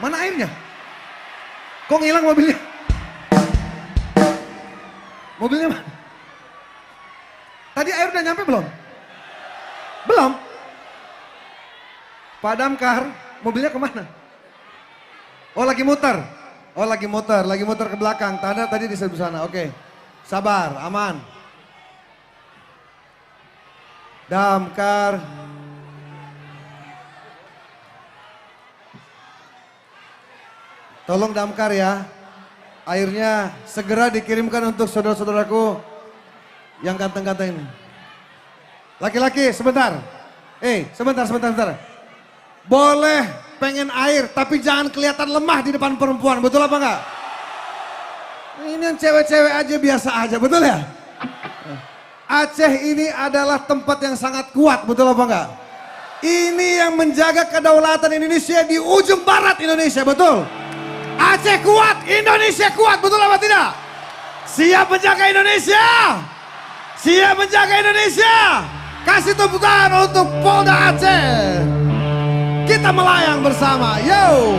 Mana airnya? Kok ngilang mobilnya? Mobilnya mana? Tadi air udah nyampe belum? Belum? Pak Damkar, mobilnya kemana? Oh lagi muter. Oh lagi muter ke belakang. Tadi di sebelah sana. Oke. Sabar, aman. Damkar. Tolong Damkar ya. Airnya segera dikirimkan untuk saudara-saudaraku yang ganteng-ganteng ini. Laki-laki sebentar. Sebentar. Boleh pengen air tapi jangan kelihatan lemah di depan perempuan. Betul apa enggak? Ini yang cewek-cewek aja biasa aja. Betul ya? Aceh ini adalah tempat yang sangat kuat. Betul apa enggak? Ini yang menjaga kedaulatan Indonesia di ujung barat Indonesia. Betul? Aceh kuat, Indonesia kuat, betul apa tidak? Siap menjaga Indonesia? Siap menjaga Indonesia? Kasih tepuk tangan untuk Polda Aceh. Kita melayang bersama, yo!